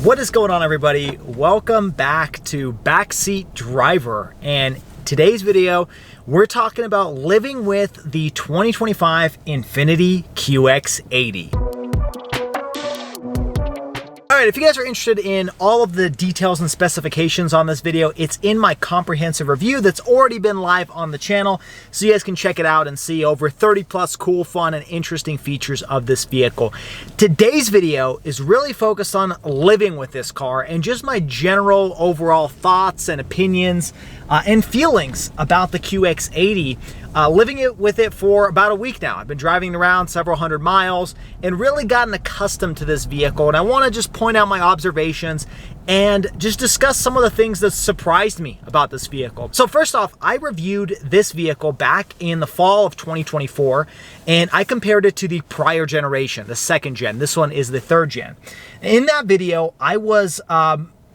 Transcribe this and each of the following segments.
What is going on, everybody? Welcome back to Backseat Driver, and today's video we're talking about living with the 2025 Infiniti QX80. Alright, if you guys are interested in all of the details and specifications on this video, it's in my comprehensive review that's already been live on the channel, so you guys can check it out and see over 30 plus cool, fun, and interesting features of this vehicle. Today's video is really focused on living with this car and just my general overall thoughts and opinions and feelings about the QX80. Living with it for about a week now. I've been driving around several hundred miles and really gotten accustomed to this vehicle, and I want to just point out my observations and just discuss some of the things that surprised me about this vehicle. So first off, I reviewed this vehicle back in the fall of 2024, and I compared it to the prior generation, the second gen. This one is the third gen. In that video, I was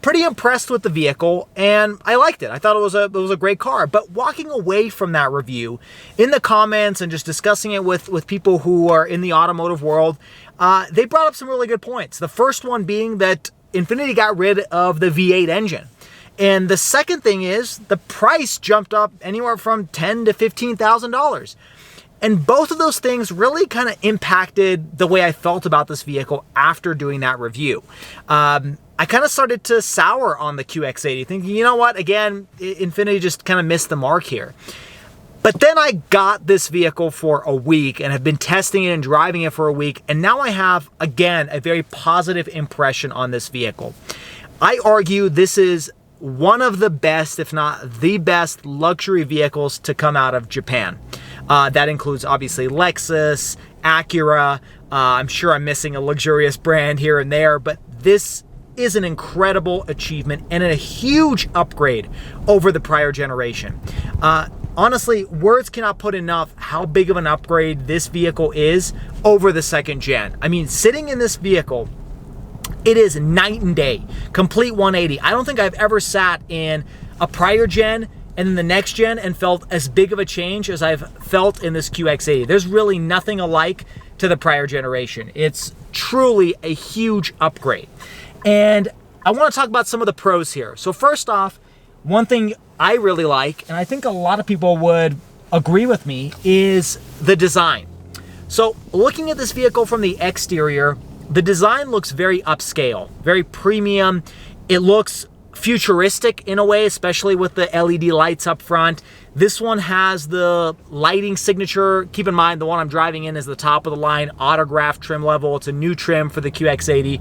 pretty impressed with the vehicle, and I liked it. I thought it was a great car. But walking away from that review, in the comments and just discussing it with people who are in the automotive world, they brought up some really good points. The first one being that Infiniti got rid of the V8 engine. And the second thing is the price jumped up anywhere from $10,000 to $15,000. And both of those things really kind of impacted the way I felt about this vehicle after doing that review. I kind of started to sour on the QX80, thinking, you know what, again, Infiniti just kind of missed the mark here. But then I got this vehicle for a week and have been testing it and driving it for a week, and now I have, again, a very positive impression on this vehicle. I argue this is one of the best, if not the best, luxury vehicles to come out of Japan. That includes, obviously, Lexus, Acura. I'm sure I'm missing a luxurious brand here and there, but this is an incredible achievement and a huge upgrade over the prior generation. Honestly, words cannot put enough how big of an upgrade this vehicle is over the second gen. I mean, sitting in this vehicle, it is night and day, complete 180. I don't think I've ever sat in a prior gen and then the next gen and felt as big of a change as I've felt in this QX80. There's really nothing alike to the prior generation. It's truly a huge upgrade. And I want to talk about some of the pros here. So first off, one thing I really like, and I think a lot of people would agree with me, is the design. So looking at this vehicle from the exterior, the design looks very upscale, very premium. It looks futuristic in a way, especially with the LED lights up front. This one has the lighting signature. Keep in mind, the one I'm driving in is the top of the line autograph trim level. It's a new trim for the QX80.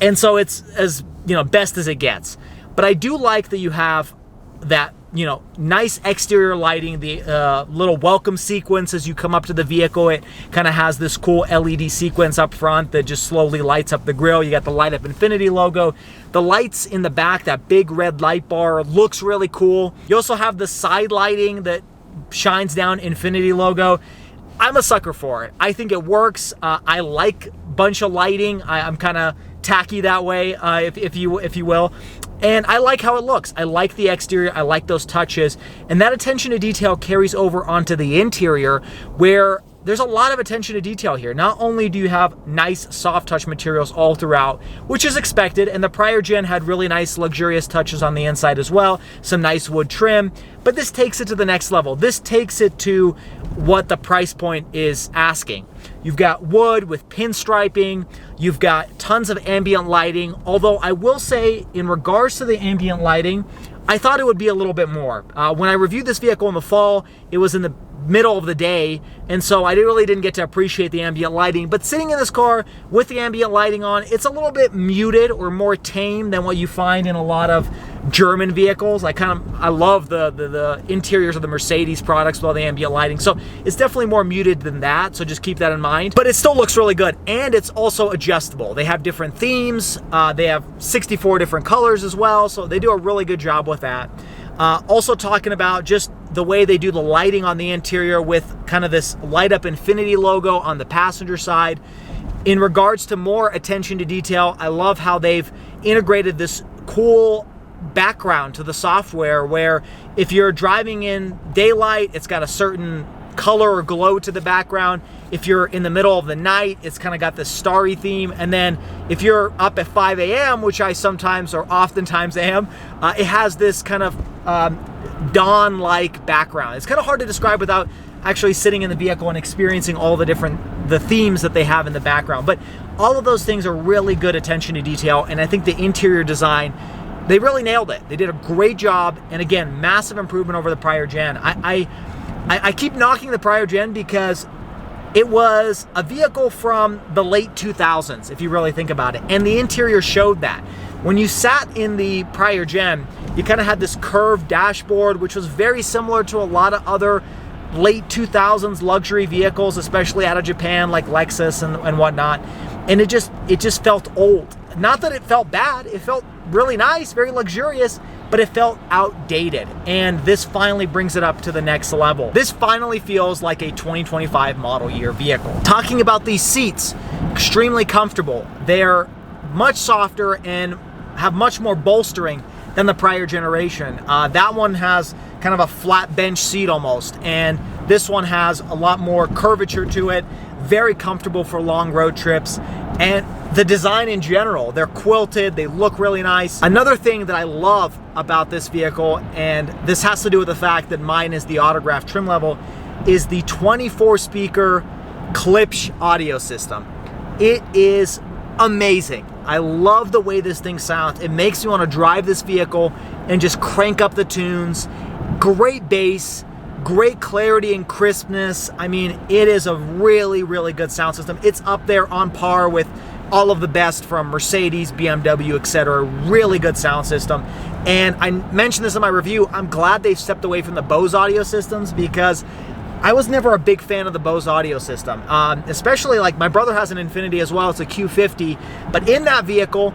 And so it's as, best as it gets. But I do like that you have that, nice exterior lighting, the little welcome sequence as you come up to the vehicle. It kind of has this cool LED sequence up front that just slowly lights up the grille. You got the light up Infiniti logo. The lights in the back, that big red light bar, looks really cool. You also have the side lighting that shines down Infiniti logo. I'm a sucker for it. I think it works. I like bunch of lighting. I'm kind of tacky that way, if you will. And I like how it looks. I like the exterior. I like those touches. And that attention to detail carries over onto the interior, where there's a lot of attention to detail here. Not only do you have nice soft touch materials all throughout, which is expected, and the prior gen had really nice luxurious touches on the inside as well, some nice wood trim, but this takes it to the next level. This takes it to what the price point is asking. You've got wood with pinstriping, you've got tons of ambient lighting, although I will say, in regards to the ambient lighting, I thought it would be a little bit more. When I reviewed this vehicle in the fall, it was in the middle of the day, and so I really didn't get to appreciate the ambient lighting. But sitting in this car with the ambient lighting on, it's a little bit muted or more tame than what you find in a lot of German vehicles. I love the interiors of the Mercedes products with all the ambient lighting, so it's definitely more muted than that, so just keep that in mind. But it still looks really good, and it's also adjustable. They have different themes. They have 64 different colors as well, so they do a really good job with that. Also talking about just the way they do the lighting on the interior with kind of this light up Infiniti logo on the passenger side. In regards to more attention to detail, I love how they've integrated this cool background to the software, where if you're driving in daylight, it's got a certain color or glow to the background. If you're in the middle of the night, it's kind of got this starry theme. And then if you're up at 5 a.m., which I sometimes or oftentimes am, it has this kind of dawn-like background. It's kind of hard to describe without actually sitting in the vehicle and experiencing all the themes that they have in the background. But all of those things are really good attention to detail, and I think the interior design, they really nailed it. They did a great job, and again, massive improvement over the prior gen. I keep knocking the prior gen because it was a vehicle from the late 2000s, if you really think about it, and the interior showed that. When you sat in the prior gen, you kind of had this curved dashboard, which was very similar to a lot of other late 2000s luxury vehicles, especially out of Japan, like Lexus and whatnot. And it just felt old. Not that it felt bad, it felt really nice, very luxurious, but it felt outdated. And this finally brings it up to the next level. This finally feels like a 2025 model year vehicle. Talking about these seats, extremely comfortable. They're much softer and have much more bolstering than the prior generation. That one has kind of a flat bench seat almost, and this one has a lot more curvature to it, very comfortable for long road trips. And the design in general, they're quilted, they look really nice. Another thing that I love about this vehicle, and this has to do with the fact that mine is the autograph trim level, is the 24 speaker Klipsch audio system. It is amazing. I love the way this thing sounds. It makes me want to drive this vehicle and just crank up the tunes. Great bass, great clarity and crispness. I mean, it is a really, really good sound system. It's up there on par with all of the best from Mercedes, BMW, etc. Really good sound system. And I mentioned this in my review, I'm glad they've stepped away from the Bose audio systems, because I was never a big fan of the Bose audio system, especially like my brother has an Infiniti as well. It's a Q50, but in that vehicle,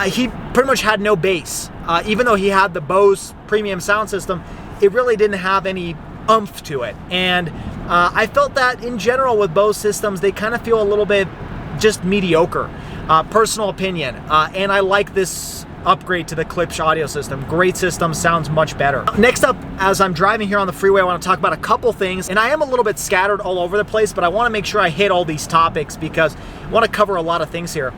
he pretty much had no bass. Even though he had the Bose premium sound system, it really didn't have any oomph to it. And I felt that in general with Bose systems, they kind of feel a little bit just mediocre, personal opinion. And I like this upgrade to the Klipsch audio system. Great system, sounds much better. Next up, as I'm driving here on the freeway, I want to talk about a couple things, and I am a little bit scattered all over the place, but I want to make sure I hit all these topics because I want to cover a lot of things here.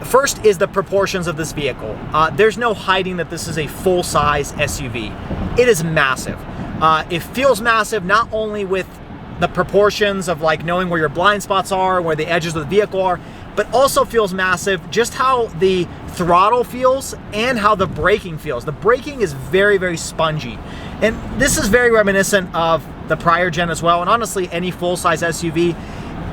First is the proportions of this vehicle. There's no hiding that this is a full-size SUV. It is massive. It feels massive not only with the proportions of like knowing where your blind spots are, where the edges of the vehicle are, but also feels massive just how the throttle feels and how the braking feels. The braking is very, very spongy. And this is very reminiscent of the prior gen as well. And honestly, any full-size SUV,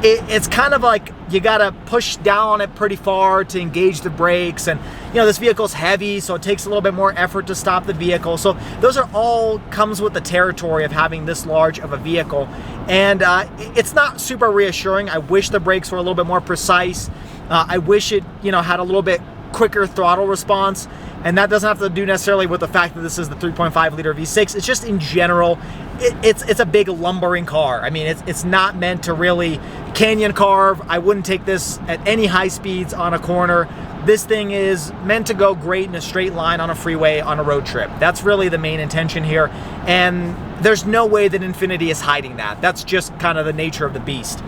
it's kind of like you gotta push down on it pretty far to engage the brakes. And you know, this vehicle's heavy, so it takes a little bit more effort to stop the vehicle. So those are all comes with the territory of having this large of a vehicle. And it's not super reassuring. I wish the brakes were a little bit more precise. I wish it, had a little bit quicker throttle response. And that doesn't have to do necessarily with the fact that this is the 3.5 liter V6. It's just in general, it's a big lumbering car. I mean, it's not meant to really canyon carve. I wouldn't take this at any high speeds on a corner. This thing is meant to go great in a straight line on a freeway on a road trip. That's really the main intention here. And there's no way that Infiniti is hiding that. That's just kind of the nature of the beast.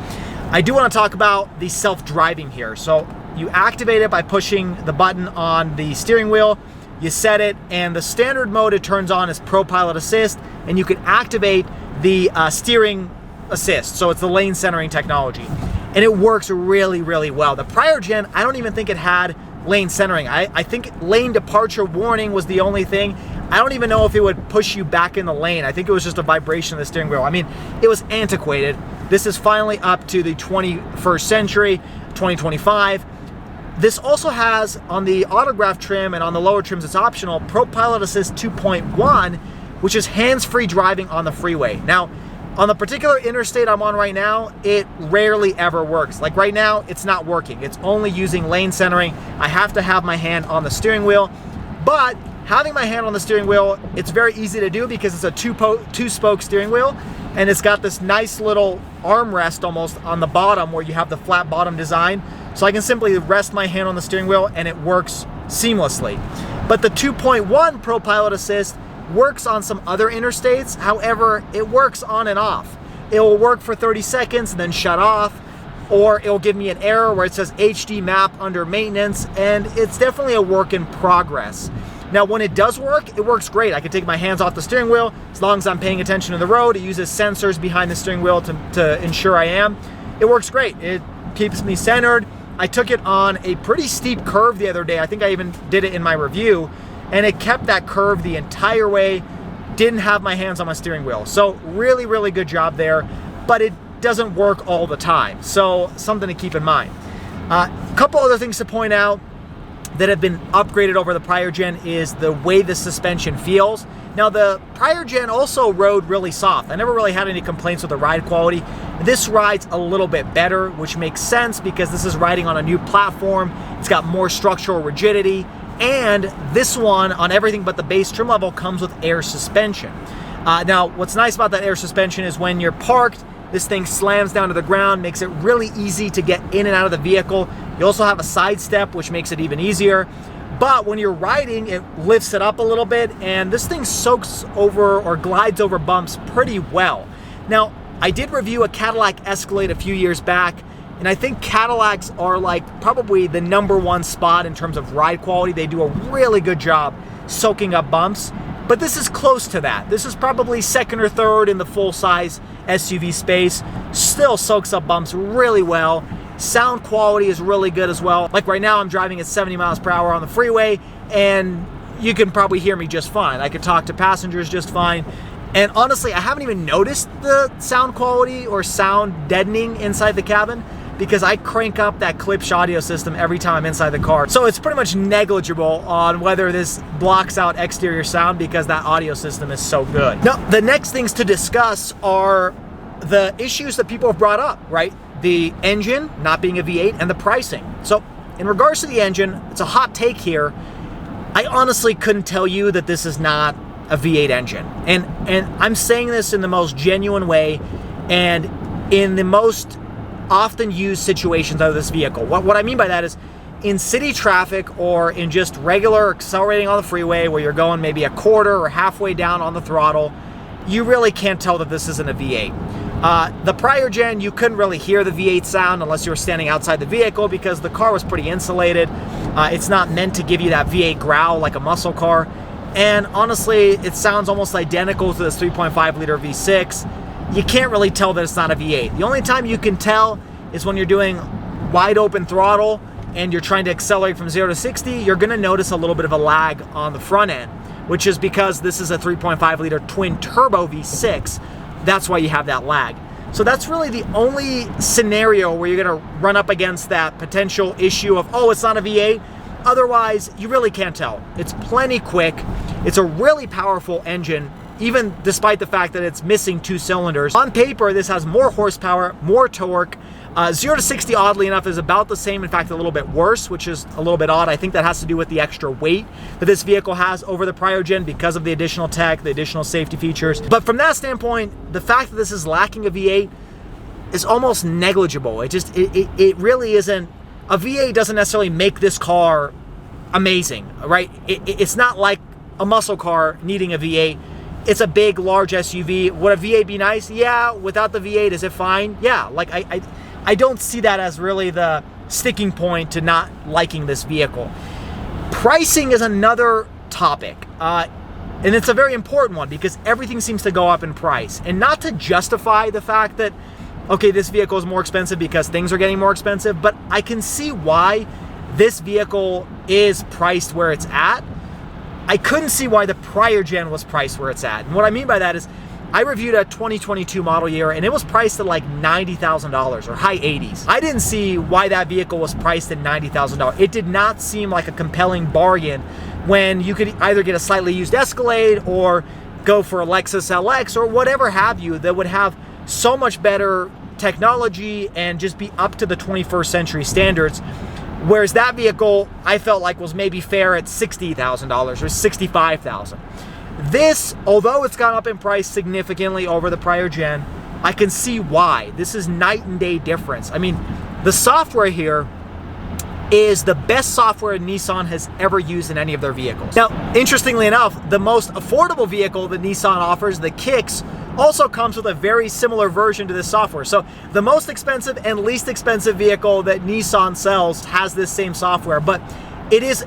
I do want to talk about the self-driving here. So you activate it by pushing the button on the steering wheel, you set it, and the standard mode it turns on is Pro Pilot Assist, and you can activate the steering assist. So it's the lane centering technology. And it works really, really well. The prior gen, I don't even think it had lane centering. I think lane departure warning was the only thing. I don't even know if it would push you back in the lane. I think it was just a vibration of the steering wheel. I mean, it was antiquated. This is finally up to the 21st century, 2025. This also has, on the autograph trim and on the lower trims, it's optional, Pro Pilot Assist 2.1, which is hands-free driving on the freeway. Now, on the particular interstate I'm on right now, it rarely ever works. Like right now, it's not working. It's only using lane centering. I have to have my hand on the steering wheel, but having my hand on the steering wheel, it's very easy to do because it's a two-spoke steering wheel, and it's got this nice little armrest almost on the bottom where you have the flat bottom design. So I can simply rest my hand on the steering wheel and it works seamlessly. But the 2.1 Pro Pilot Assist works on some other interstates. However, it works on and off. it will work for 30 seconds and then shut off, or it'll give me an error where it says HD map under maintenance, and it's definitely a work in progress. Now, when it does work, it works great. I can take my hands off the steering wheel as long as I'm paying attention to the road. It uses sensors behind the steering wheel to ensure I am. It works great. It keeps me centered. I took it on a pretty steep curve the other day. I think I even did it in my review, and it kept that curve the entire way. Didn't have my hands on my steering wheel. So really, really good job there, but it doesn't work all the time. So something to keep in mind. A couple other things to point out that have been upgraded over the prior gen is the way the suspension feels. Now, the prior gen also rode really soft. I never really had any complaints with the ride quality. This rides a little bit better, which makes sense because this is riding on a new platform. It's got more structural rigidity, and this one, on everything but the base trim level, comes with air suspension. Now, what's nice about that air suspension is when you're parked, this thing slams down to the ground, makes it really easy to get in and out of the vehicle. You also have a side step, which makes it even easier. But when you're riding, it lifts it up a little bit, and this thing soaks over or glides over bumps pretty well. Now, I did review a Cadillac Escalade a few years back, and I think Cadillacs are like probably the #1 spot in terms of ride quality. They do a really good job soaking up bumps, but this is close to that. This is probably second or third in the full-size SUV space. Still soaks up bumps really well. Sound quality is really good as well. Like right now, I'm driving at 70 miles per hour on the freeway, and you can probably hear me just fine. I could talk to passengers just fine. And honestly, I haven't even noticed the sound quality or sound deadening inside the cabin because I crank up that Klipsch audio system every time I'm inside the car. So it's pretty much negligible on whether this blocks out exterior sound because that audio system is so good. Now, the next things to discuss are the issues that people have brought up, right? The engine not being a V8 and the pricing. So in regards to the engine, it's a hot take here. I honestly couldn't tell you that this is not a V8 engine. And I'm saying this in the most genuine way and in the most often used situations of this vehicle. What I mean by that is in city traffic or in just regular accelerating on the freeway where you're going maybe a quarter or halfway down on the throttle, you really can't tell that this isn't a V8. The prior gen, you couldn't really hear the V8 sound unless you were standing outside the vehicle because the car was pretty insulated. It's not meant to give you that V8 growl like a muscle car. And honestly, it sounds almost identical to this 3.5 liter V6. You can't really tell that it's not a V8. The only time you can tell is when you're doing wide open throttle and you're trying to accelerate from 0 to 60, you're gonna notice a little bit of a lag on the front end, which is because this is a 3.5 liter twin turbo V6. That's why you have that lag. So that's really the only scenario where you're gonna run up against that potential issue of, oh, it's not a V8. Otherwise, you really can't tell. It's plenty quick. It's a really powerful engine, even despite the fact that it's missing 2 cylinders. On paper, this has more horsepower, more torque. 0 to 60, oddly enough, is about the same, in fact, a little bit worse, which is a little bit odd. I think that has to do with the extra weight that this vehicle has over the prior gen because of the additional tech, the additional safety features. But from that standpoint, the fact that this is lacking a V8 is almost negligible. It really isn't. A V8 doesn't necessarily make this car amazing, right? It's not like a muscle car needing a V8. It's a big, large SUV. Would a V8 be nice? Yeah. Without the V8, is it fine? Yeah. Like I don't see that as really the sticking point to not liking this vehicle. Pricing is another topic, and it's a very important one because everything seems to go up in price. And not to justify the fact that, okay, this vehicle is more expensive because things are getting more expensive, but I can see why this vehicle is priced where it's at. I couldn't see why the prior gen was priced where it's at. And what I mean by that is I reviewed a 2022 model year and it was priced at like $90,000 or high 80s. I didn't see why that vehicle was priced at $90,000. It did not seem like a compelling bargain when you could either get a slightly used Escalade or go for a Lexus LX or whatever have you that would have so much better technology and just be up to the 21st century standards. Whereas that vehicle, I felt like was maybe fair at $60,000 or $65,000. This, although it's gone up in price significantly over the prior gen, I can see why. This is night and day difference. I mean, the software here is the best software Nissan has ever used in any of their vehicles. Now, interestingly enough, the most affordable vehicle that Nissan offers, the Kicks, also comes with a very similar version to this software. So the most expensive and least expensive vehicle that Nissan sells has this same software, but it is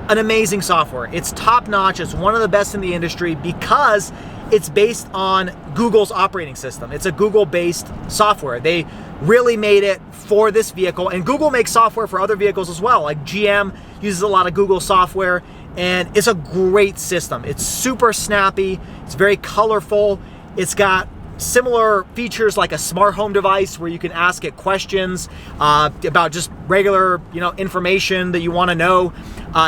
an amazing software. It's top notch. It's one of the best in the industry because it's based on Google's operating system. It's a Google-based software. They really made it for this vehicle, and Google makes software for other vehicles as well. Like GM uses a lot of Google software, and it's a great system. It's super snappy. It's very colorful. It's got similar features like a smart home device where you can ask it questions about just regular, information that you want to know.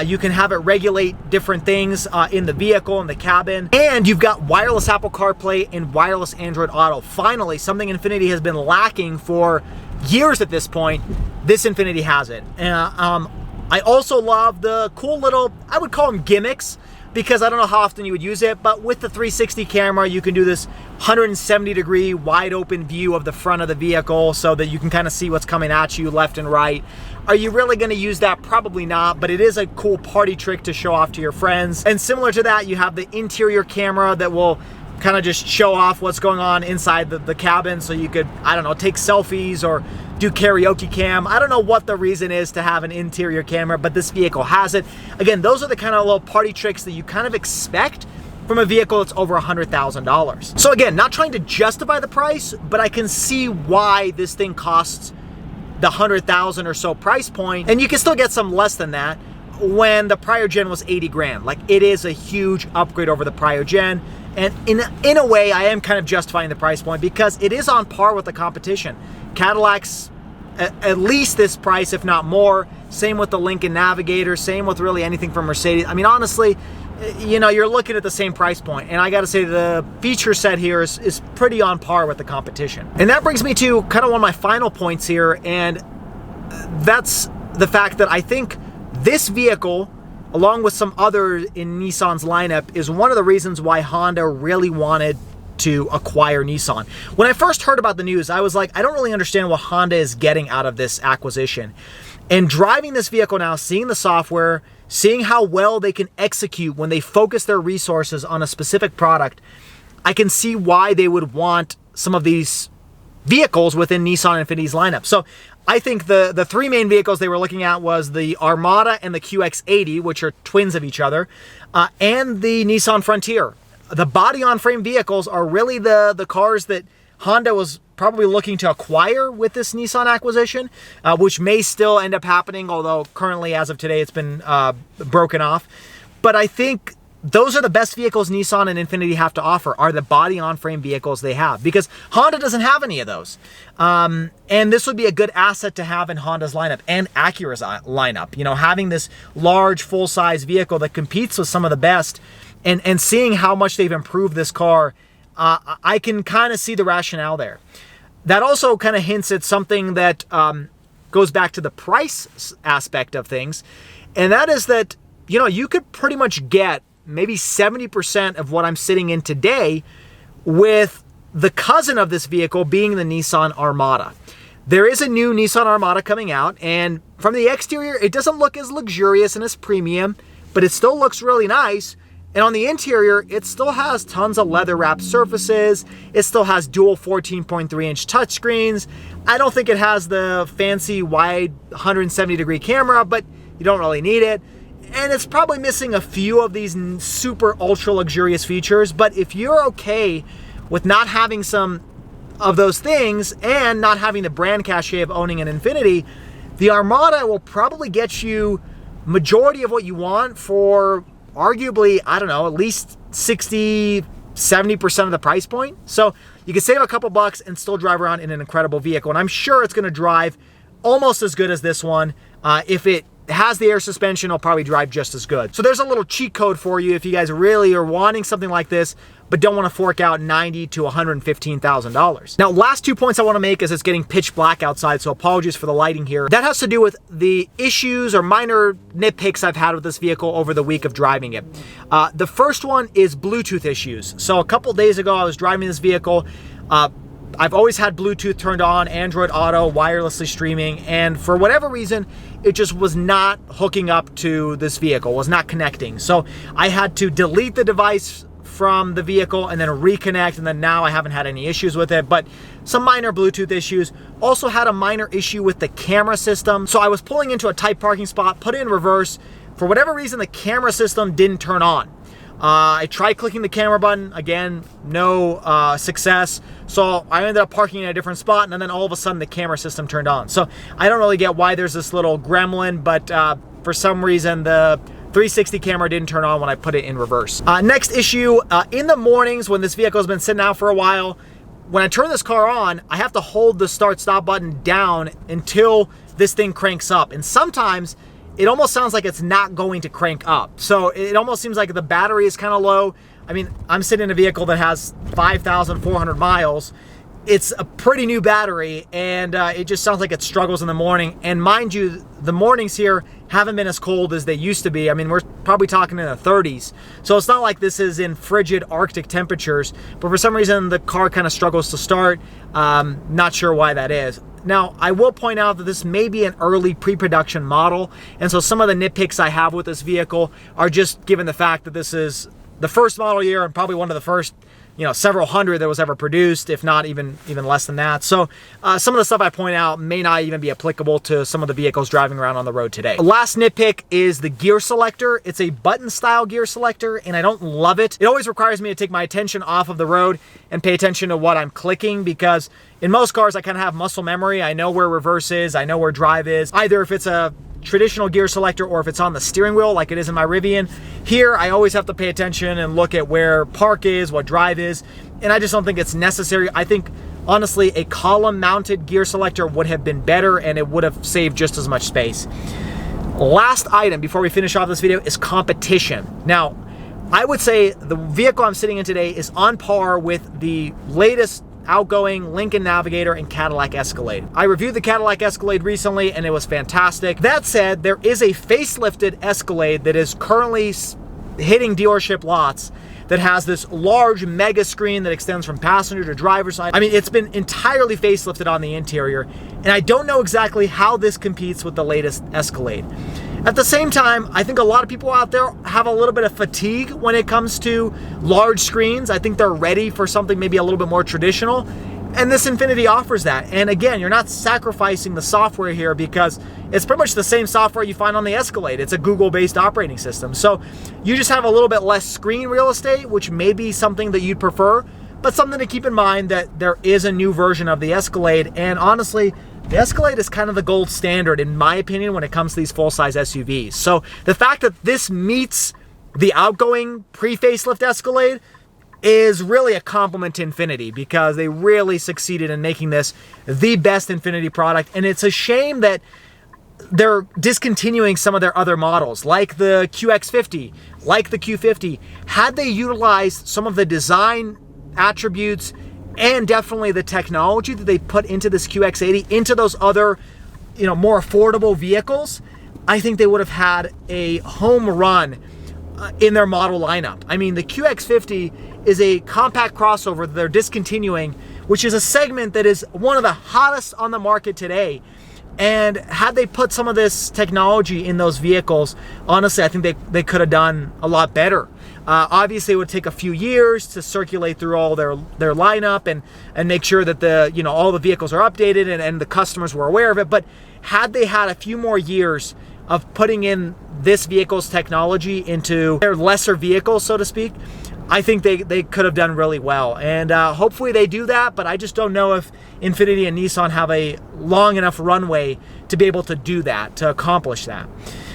You can have it regulate different things in the vehicle, in the cabin. And you've got wireless Apple CarPlay and wireless Android Auto. Finally, something Infiniti has been lacking for years at this point. This Infiniti has it. I also love the cool little, I would call them gimmicks, because I don't know how often you would use it, but with the 360 camera, you can do this 170-degree wide open view of the front of the vehicle so that you can kind of see what's coming at you left and right. Are you really gonna use that? Probably not, but it is a cool party trick to show off to your friends. And similar to that, you have the interior camera that will kind of just show off what's going on inside the cabin, so you could, I don't know, take selfies or do karaoke cam. I don't know what the reason is to have an interior camera, but this vehicle has it. Again, those are the kind of little party tricks that you kind of expect from a vehicle that's over $100,000. So again, not trying to justify the price, but I can see why this thing costs the $100,000 or so price point, and you can still get some less than that when the prior gen was 80 grand. Like, it is a huge upgrade over the prior gen. And in a way, I am kind of justifying the price point because it is on par with the competition. Cadillac's at least this price, if not more. Same with the Lincoln Navigator, same with really anything from Mercedes. I mean, honestly, you're looking at the same price point. And I gotta say, the feature set here is pretty on par with the competition. And that brings me to kind of one of my final points here, and that's the fact that I think this vehicle, along with some others in Nissan's lineup, is one of the reasons why Honda really wanted to acquire Nissan. When I first heard about the news, I was like, I don't really understand what Honda is getting out of this acquisition. And driving this vehicle now, seeing the software, seeing how well they can execute when they focus their resources on a specific product, I can see why they would want some of these vehicles within Nissan Infiniti's lineup. So I think the three main vehicles they were looking at was the Armada and the QX80, which are twins of each other, and the Nissan Frontier. The body-on-frame vehicles are really the cars that Honda was probably looking to acquire with this Nissan acquisition, which may still end up happening, although currently, as of today, it's been broken off. But I think those are the best vehicles Nissan and Infiniti have to offer, are the body-on-frame vehicles they have, because Honda doesn't have any of those. And this would be a good asset to have in Honda's lineup and Acura's lineup. Having this large, full-size vehicle that competes with some of the best, and seeing how much they've improved this car, I can kind of see the rationale there. That also kind of hints at something that goes back to the price aspect of things, and that is that, you could pretty much get maybe 70% of what I'm sitting in today with the cousin of this vehicle being the Nissan Armada. There is a new Nissan Armada coming out, and from the exterior, it doesn't look as luxurious and as premium, but it still looks really nice. And on the interior, it still has tons of leather-wrapped surfaces. It still has dual 14.3-inch touchscreens. I don't think it has the fancy wide 170-degree camera, but you don't really need it. And it's probably missing a few of these super ultra luxurious features, but if you're okay with not having some of those things and not having the brand cachet of owning an Infiniti, the Armada will probably get you majority of what you want for arguably, I don't know, at least 60, 70% of the price point. So you can save a couple bucks and still drive around in an incredible vehicle. And I'm sure it's going to drive almost as good as this one. If it has the air suspension, it'll probably drive just as good. So there's a little cheat code for you if you guys really are wanting something like this, but don't want to fork out $90,000 to $115,000. Now, last 2 points I want to make is it's getting pitch black outside, so apologies for the lighting here. That has to do with the issues or minor nitpicks I've had with this vehicle over the week of driving it. The first one is Bluetooth issues. So a couple days ago, I was driving this vehicle. I've always had Bluetooth turned on, Android Auto, wirelessly streaming, and for whatever reason, it just was not hooking up to this vehicle, was not connecting. So I had to delete the device from the vehicle and then reconnect, and then now I haven't had any issues with it, but some minor Bluetooth issues. Also had a minor issue with the camera system. So I was pulling into a tight parking spot, put it in reverse. For whatever reason, the camera system didn't turn on. I tried clicking the camera button, again, no success. So I ended up parking in a different spot, and then all of a sudden the camera system turned on. So I don't really get why there's this little gremlin, but for some reason the 360 camera didn't turn on when I put it in reverse. Next issue, in the mornings when this vehicle has been sitting out for a while, when I turn this car on, I have to hold the start-stop button down until this thing cranks up. And sometimes it almost sounds like it's not going to crank up. So it almost seems like the battery is kind of low. I mean, I'm sitting in a vehicle that has 5,400 miles. It's a pretty new battery, and it just sounds like it struggles in the morning. And mind you, the mornings here haven't been as cold as they used to be. I mean, we're probably talking in the 30s. So it's not like this is in frigid Arctic temperatures, but for some reason the car kind of struggles to start. Not sure why that is. Now, I will point out that this may be an early pre-production model, and so some of the nitpicks I have with this vehicle are just given the fact that this is the first model year and probably one of the first, you know, several hundred that was ever produced, if not even less than that. So some of the stuff I point out may not even be applicable to some of the vehicles driving around on the road today. The last nitpick is the gear selector. It's a button style gear selector, and I don't love it. It always requires me to take my attention off of the road and pay attention to what I'm clicking, because in most cars I kind of have muscle memory. I know where reverse is, I know where drive is, either if it's a traditional gear selector or if it's on the steering wheel like it is in my Rivian. Here I always have to pay attention and look at where park is, what drive is, and I just don't think it's necessary. I think honestly a column mounted gear selector would have been better, and it would have saved just as much space. Last item before we finish off this video is competition. Now, I would say the vehicle I'm sitting in today is on par with the latest outgoing Lincoln Navigator and Cadillac Escalade. I reviewed the Cadillac Escalade recently and it was fantastic. That said, there is a facelifted Escalade that is currently hitting dealership lots that has this large mega screen that extends from passenger to driver's side. I mean, it's been entirely facelifted on the interior, and I don't know exactly how this competes with the latest Escalade. At the same time, I think a lot of people out there have a little bit of fatigue when it comes to large screens. I think they're ready for something maybe a little bit more traditional, and this Infiniti offers that. And again, you're not sacrificing the software here, because it's pretty much the same software you find on the Escalade. It's a Google-based operating system. So you just have a little bit less screen real estate, which may be something that you'd prefer, but something to keep in mind that there is a new version of the Escalade, and honestly, the Escalade is kind of the gold standard, in my opinion, when it comes to these full-size SUVs. So the fact that this meets the outgoing pre-facelift Escalade is really a compliment to Infiniti, because they really succeeded in making this the best Infiniti product. And it's a shame that they're discontinuing some of their other models, like the QX50, like the Q50. Had they utilized some of the design attributes and definitely the technology that they put into this QX80 into those other, you know, more affordable vehicles, I think they would have had a home run in their model lineup. I mean, the QX50 is a compact crossover that they're discontinuing, which is a segment that is one of the hottest on the market today. And had they put some of this technology in those vehicles, honestly, I think they could have done a lot better. Obviously, it would take a few years to circulate through all their lineup and make sure that all the vehicles are updated and the customers were aware of it. But had they had a few more years of putting in this vehicle's technology into their lesser vehicles, so to speak, I think they could have done really well. And hopefully they do that, but I just don't know if Infiniti and Nissan have a long enough runway to be able to do that, to accomplish that.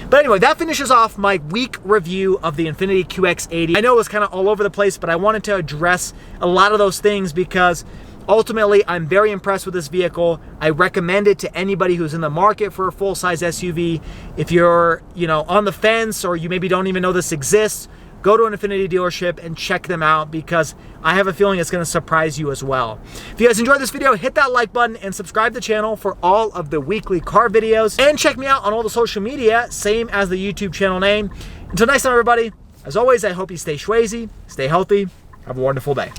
But anyway, that finishes off my week review of the Infiniti QX80. I know it was kind of all over the place, but I wanted to address a lot of those things because ultimately I'm very impressed with this vehicle. I recommend it to anybody who's in the market for a full-size SUV. If you're, on the fence, or you maybe don't even know this exists, go to an Infiniti dealership and check them out, because I have a feeling it's going to surprise you as well. If you guys enjoyed this video, hit that like button and subscribe to the channel for all of the weekly car videos. And check me out on all the social media, same as the YouTube channel name. Until next time, everybody, as always, I hope you stay schwazy, stay healthy, have a wonderful day.